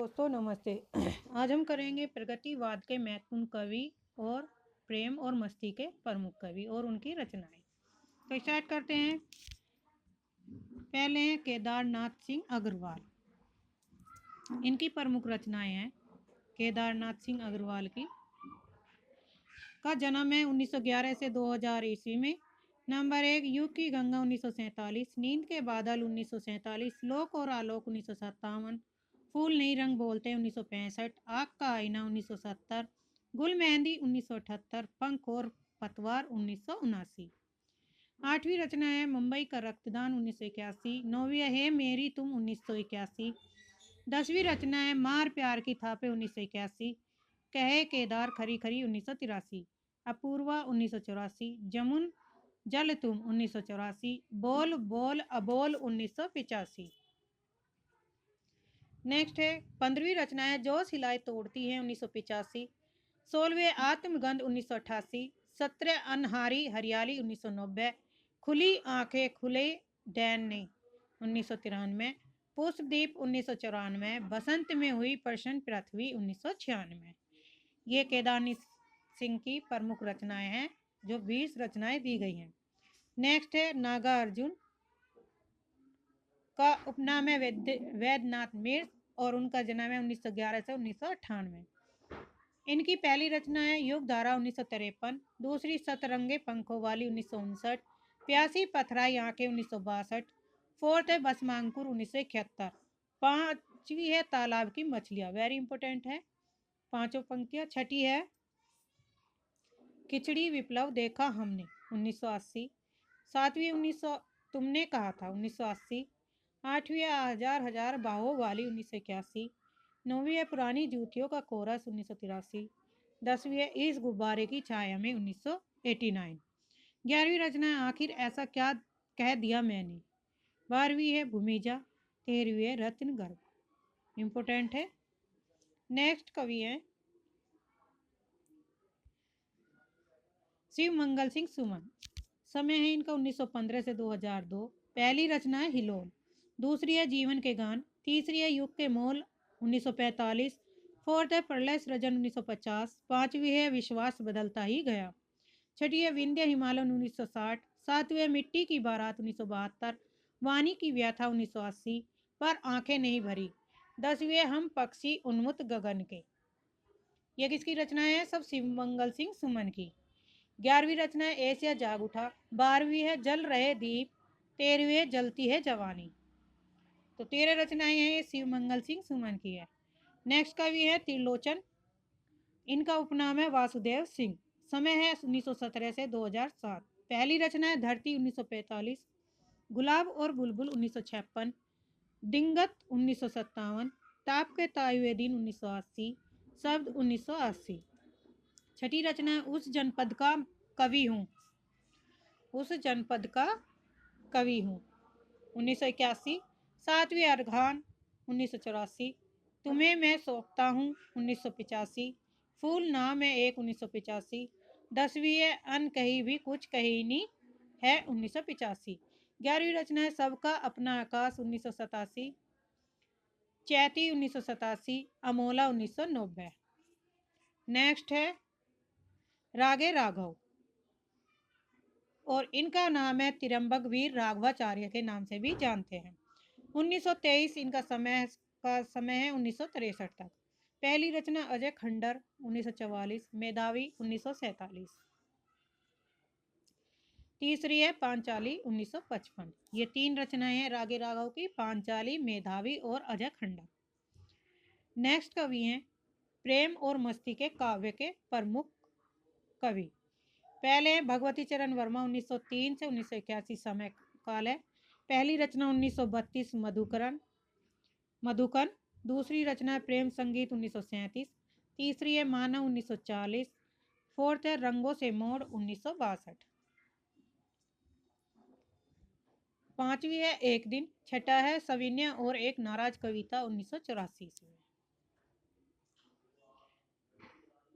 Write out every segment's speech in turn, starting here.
दोस्तों नमस्ते। आज हम करेंगे प्रगतिवाद के महत्वपूर्ण कवि और प्रेम और मस्ती के प्रमुख कवि और उनकी रचनाएं। तो स्टार्ट करते हैं। पहले हैं केदारनाथ सिंह अग्रवाल। इनकी प्रमुख रचनाएं हैं। केदारनाथ सिंह अग्रवाल का जन्म है 1911 से 2000 ईस्वी में। नंबर 1 युग की गंगा 1947, नींद के बादल 1947, लोक और आलोक 1957, फूल नहीं रंग बोलते 1965, आग का आईना 1970, गुल मेहंदी 1978, पंख और पतवार 1979। आठवीं रचना है मुंबई का रक्तदान 1981, नौवीं है मेरी तुम 1981। 10वीं रचना है मार प्यार की थापे 1981, कहे केदार खरी खरी 1983, अपूर्वा 1984, जमुन जल तुम 1984, बोल बोल अबोल 1985। नेक्स्ट है 15वीं रचना है जो सिलाई तोड़ती है 1985, 16वें आत्मगंध 1988, 17 अनहारी हरियाली 1990, खुली आंखें खुले डैन ने 1993, पुष्पदीप 1994, बसंत में हुई प्रश्न पृथ्वी 1996। ये केदारनाथ सिंह की प्रमुख रचनाएं हैं, जो 20 रचनाएं दी गई हैं। नेक्स्ट है नागार्जुन का उपनाम है वैद्यनाथ मिर्ज और उनका जन्म है 1911 से 1998। इनकी पहली रचना है युग धारा 1953, दूसरी सतरंगे पंखों वाली 1959, प्यासी पथराई आंखें 1962, फोर्थ है बसमांकुर 1971, पांचवी है तालाब की मछलियां, वेरी इंपॉर्टेंट है पांचों पंक्तियां। छठी है खिचड़ी विप्लव देखा हमने 1980, सातवीं 1900 तुमने कहा था 1980, आठवीं हजार हजार बाहों वाली 1981, नौवीं है पुरानी जूतियों का कोरस 1983, 10वीं है इस गुब्बारे की छाया में 1989। 11वीं रचना है आखिर ऐसा क्या कह दिया मैंने, 12वीं है भूमिजा, 13वीं है रत्न गर्भ, इंपोर्टेंट है। नेक्स्ट कवि है शिव मंगल सिंह सुमन। समय है इनका 1915 से 2002। पहली रचना है हिलोल, दूसरी है जीवन के गान, तीसरी है युग के मोल 1945, फोर्थ है प्रलय सृजन 1950, पांचवी है विश्वास बदलता ही गया, छठी है विंध्य हिमालयन 1960, सातवीं है मिट्टी की बारात 1972, वाणी की व्यथा 1980, पर आंखें नहीं भरी, 10वीं है हम पक्षी उन्मुक्त गगन के। ये किसकी रचना है? सब शिव मंगल सिंह सुमन की। 11वीं रचना है एशिया जाग उठा, 12वीं है जल रहे दीप, 13वीं है जलती है जवानी। तो 13 रचनाएं हैं ये शिव मंगल सिंह सुमन की है। नेक्स्ट कवि है त्रिलोचन, इनका उपनाम है वासुदेव सिंह। समय है 1917 से 2007। पहली रचना है धरती 1945, गुलाब और बुलबुल 1956, दिंगत 1957, ताप के ताए हुए दिन 1980, शब्द 1980। छठी रचना है उस जनपद का कवि हूँ, उस जनपद का कवि हूँ 1981, सातवीं अरघान 1984, तुम्हें मैं सौंपता हूँ 1985, फूल नाम है एक 1985, 10वीं है अन कही भी कुछ कही नहीं है 1985। 11वीं रचना है सबका अपना आकाश 1987, चैती 1987, अमोला 1990। नेक्स्ट है रागे राघव और इनका नाम है तिरंबक वीर राघवाचार्य के नाम से भी जानते हैं। 1923 इनका समय है 1963 तक। पहली रचना अजय खंडर 1944, मेधावी 1947, तीसरी है पांचाली 1955। ये तीन रचनाएं हैं रागे राघव की, पांचाली, मेधावी और अजय खंडर। नेक्स्ट कवि हैं प्रेम और मस्ती के काव्य के प्रमुख कवि। पहले हैं भगवती चरण वर्मा 1903 से 1981 समय काल है। पहली रचना 1932 मधुकन, दूसरी रचना है प्रेम संगीत 1937, तीसरी है मानव 1940, फोर्थ है रंगों से मोड़ 1962, पांचवी है एक दिन, छठा है सविन्य और एक नाराज कविता 1984 में।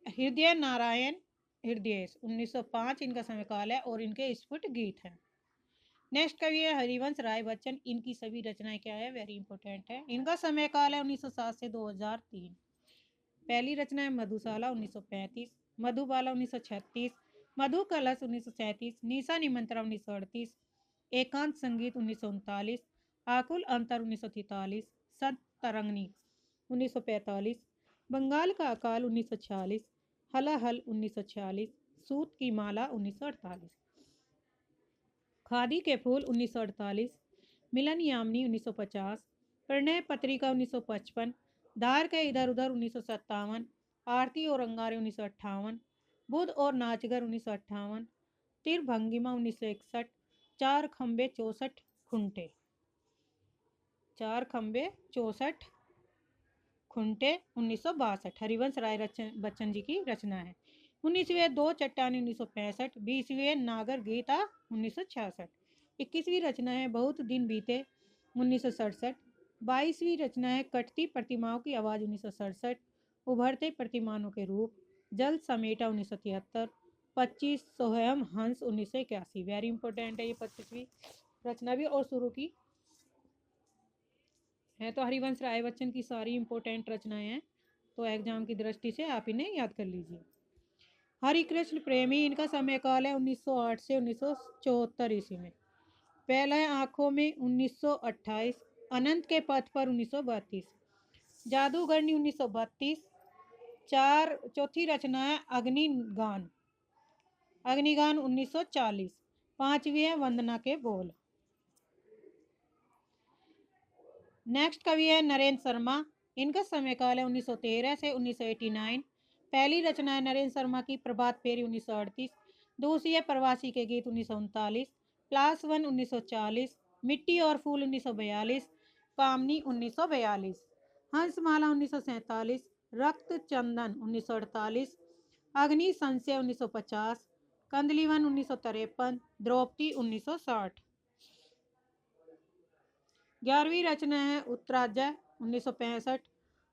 हृदय नारायण हृदय 1905 इनका समय काल है और इनके स्फुट गीत हैं। नेक्स्ट कवि है हरिवंश राय बच्चन। इनकी सभी रचनाएं क्या है, वेरी इंपॉर्टेंट है। इनका समय काल है 1907 से 2003। पहली रचना है मधुशाला 1935, मधुबाला 1936, मधु कलश 1937, निशा निमंत्रण 1938, एकांत संगीत 1939, आकुल अंतर 1943, संत तरंगनी 1945, बंगाल का अकाल 1946, हलाहल 1946, सूत की माला 1948, खादी के फूल 1948, मिलन यामिनी 1950, प्रणय पत्रिका 1955, धार के इधर उधर 1957, आरती और अंगारे 1958, बुध और नाचगर 1958, तिर भंगिमा 1961, चार खंबे 64 खुंटे, चार खंबे 64 खुंटे 1962। हरिवंश राय बच्चन जी की रचना है। 19वीं दो चट्टानी 1965, 20वीं नागर गीता 1966, 21वीं रचना है बहुत दिन बीते 1967, 22वीं रचना है कटती प्रतिमाओं की आवाज 1967, उभरते प्रतिमानों के रूप, जल समेटा 1973, 25 सोहम हंस 1981। वेरी इंपॉर्टेंट है ये 25वीं रचना भी और शुरू की है। तो हरिवंश राय बच्चन की सारी इंपॉर्टेंट रचनाएं हैं, तो एग्जाम की दृष्टि से आप इन्हें याद कर लीजिए। हरिकृष्ण प्रेमी, इनका समय काल है 1908 से 1974 ईस्वी में। पहला है आंखों में 1928, अनंत के पथ पर 1932, जादूगरनी 1932, चौथी रचना है अग्निगान, अग्निगान 1940, पांचवी है वंदना के बोल। नेक्स्ट कवि है नरेंद्र शर्मा। इनका समय काल है 1913 से 1989। पहली रचना है नरेंद्र शर्मा की प्रभात फेरी 1938, दूसरी है प्रवासी के गीत 1939, क्लास वन 1940, मिट्टी और फूल 1942, कामनी 1942, हंसमाला 1947, रक्त चंदन 1948, अग्नि संशय 1950, कंदलीवन 1953, द्रौपदी 1960। 11वीं रचना है उत्तराजय 1965,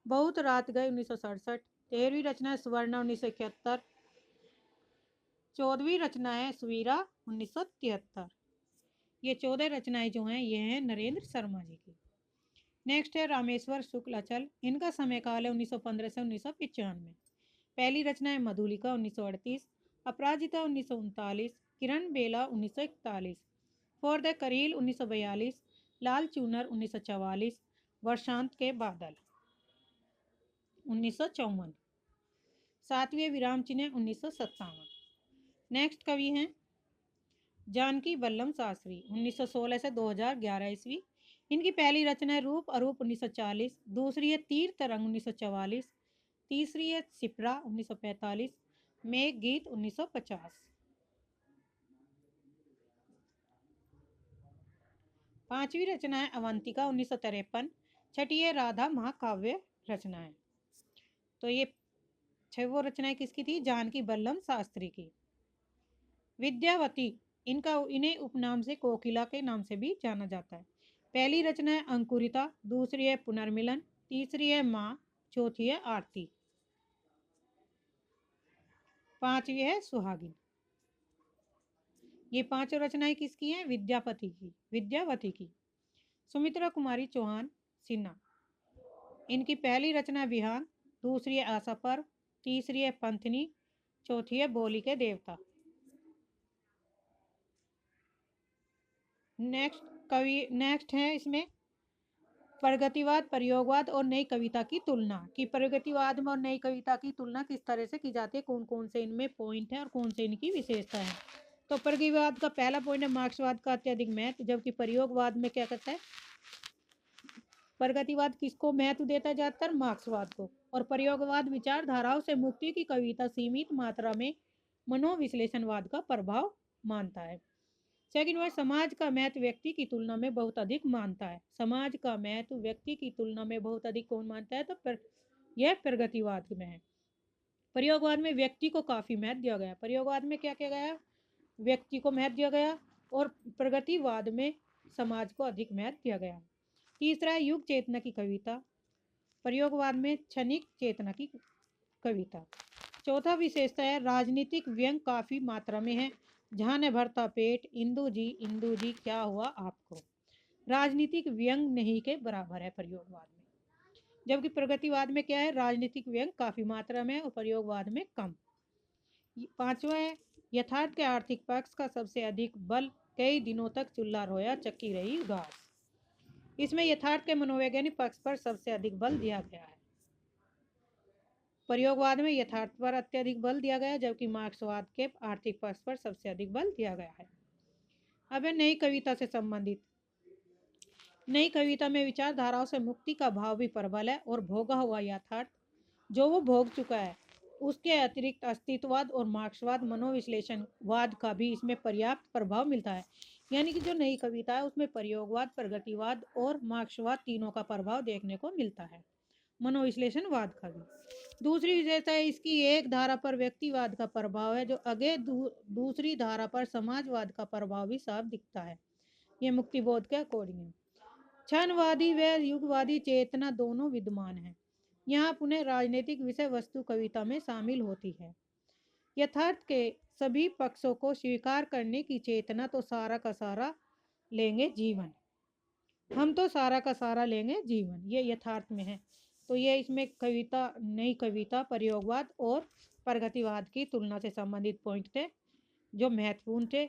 बहुत रात गए 1967, 13वीं रचना है सुवर्णा 1971, 14वीं रचना है सवीरा 1973। ये 14 रचनाएं जो हैं ये हैं नरेंद्र शर्मा जी की। नेक्स्ट है रामेश्वर शुक्ल अचल। इनका समय काल है 1915 से 1995। पहली रचना है मधुलिका 1938, अपराजिता 1939, किरण बेला 1941, फॉर द करील 1942, लाल चूनर 1944, वर्षांत के बादल 1954, सातवें विराम चिन्ह 1957। नेक्स्ट कवि हैं जानकी बल्लम शास्त्री 1916 से 2011 ईस्वी। इनकी पहली रचना है रूप अरूप 1940, दूसरी है तीर तरंग 1944, तीसरी है सिपरा 1945, मेघ गीत 1950। पांचवी रचना है अवंतिका 1953, छठी है राधा महाकाव्य रचना है। तो ये छह रचनाएं किसकी थी, जानकी बल्लम शास्त्री की। विद्यावती, इन्हें उपनाम से कोकिला के नाम से भी जाना जाता है। पहली रचना है अंकुरिता, दूसरी है पुनर्मिलन, तीसरी है माँ, चौथी है आरती, पांचवी है सुहागिन। ये पांचों रचनाएं किसकी हैं, विद्यावती की। सुमित्रा कुमारी चौहान सिन्हा, इनकी पहली रचना विहान, दूसरी है आशा पर्व, तीसरी है पंथनी, चौथी है बोली के देवता। नेक्स्ट है इसमें प्रगतिवाद, प्रयोगवाद और नई कविता की तुलना। कि प्रगतिवाद में और नई कविता की तुलना किस तरह से की जाती है, कौन कौन से इनमें पॉइंट है और कौन से इनकी विशेषता है। तो प्रगतिवाद का पहला पॉइंट है मार्क्सवाद का अत्यधिक महत्व, जबकि प्रयोगवाद में क्या करता है, प्रगतिवाद किसको महत्व देता है, ज्यादातर मार्क्सवाद को। और प्रयोगवाद विचारधाराओं से मुक्ति की कविता सीमित मात्रा में मनोविश्लेषणवाद का प्रभाव मानता है। सेकंड वर्ड, समाज का महत्व व्यक्ति की तुलना में बहुत अधिक मानता है। समाज का महत्व व्यक्ति की तुलना में बहुत अधिक कौन मानता है, तो यह प्रगतिवाद में है। प्रयोगवाद में व्यक्ति को काफी महत्व दिया गया। प्रयोगवाद में क्या किया गया, व्यक्ति को महत्व दिया गया, और प्रगतिवाद में समाज को अधिक महत्व दिया गया। तीसरा है युग चेतना की कविता, प्रयोगवाद में क्षणिक चेतना की कविता। चौथा विशेषता है राजनीतिक व्यंग काफी मात्रा में है, जहाँ ने भरता पेट, इंदु जी क्या हुआ आपको। राजनीतिक व्यंग नहीं के बराबर है प्रयोगवाद में, जबकि प्रगतिवाद में क्या है, राजनीतिक व्यंग काफी मात्रा में और प्रयोगवाद में कम। पांचवा है, यथार्थ के आर्थिक पक्ष का सबसे अधिक बल, कई दिनों तक चुल्ला रोया चक्की रही घास। इसमें यथार्थ के मनोवैज्ञानिक पक्ष पर सबसे अधिक बल दिया गया है। प्रयोगवाद में यथार्थ पर अत्यधिक बल दिया गया, जबकि मार्क्सवाद के आर्थिक पक्ष पर सबसे अधिक बल दिया गया है। अब है नई कविता से संबंधित। नई कविता में विचारधाराओं से मुक्ति का भाव भी प्रबल है और भोगा हुआ यथार्थ जो वो भोग चुका है उसके अतिरिक्त अस्तित्ववाद और मार्क्सवाद मनोविश्लेषणवाद का भी इसमें पर्याप्त प्रभाव मिलता है। यानी कि जो नई कविता है उसमें प्रयोगवाद, प्रगतिवाद और मार्क्सवाद तीनों का प्रभाव देखने को मिलता है, मनोविश्लेषणवाद का भी। दूसरी विशेषता है इसकी एक धारा पर व्यक्तिवाद का प्रभाव है, जो आगे दूसरी धारा पर समाजवाद का प्रभाव भी साफ दिखता है। ये मुक्तिबोध के अकॉर्डिंग है। क्षणवादी व युगवादी चेतना दोनों विद्यमान है। यहाँ पुनः राजनीतिक विषय वस्तु कविता में शामिल होती है। यथार्थ के सभी पक्षों को स्वीकार करने की चेतना तो सारा का सारा लेंगे जीवन, हम तो सारा का सारा लेंगे जीवन, ये यथार्थ में है। तो ये इसमें कविता, नई कविता, प्रयोगवाद और प्रगतिवाद की तुलना से संबंधित पॉइंट थे जो महत्वपूर्ण थे।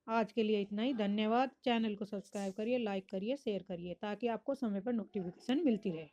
आज के लिए इतना ही, धन्यवाद। चैनल को सब्सक्राइब करिए, लाइक करिए, शेयर करिए ताकि आपको समय पर नोटिफिकेशन मिलती रहे।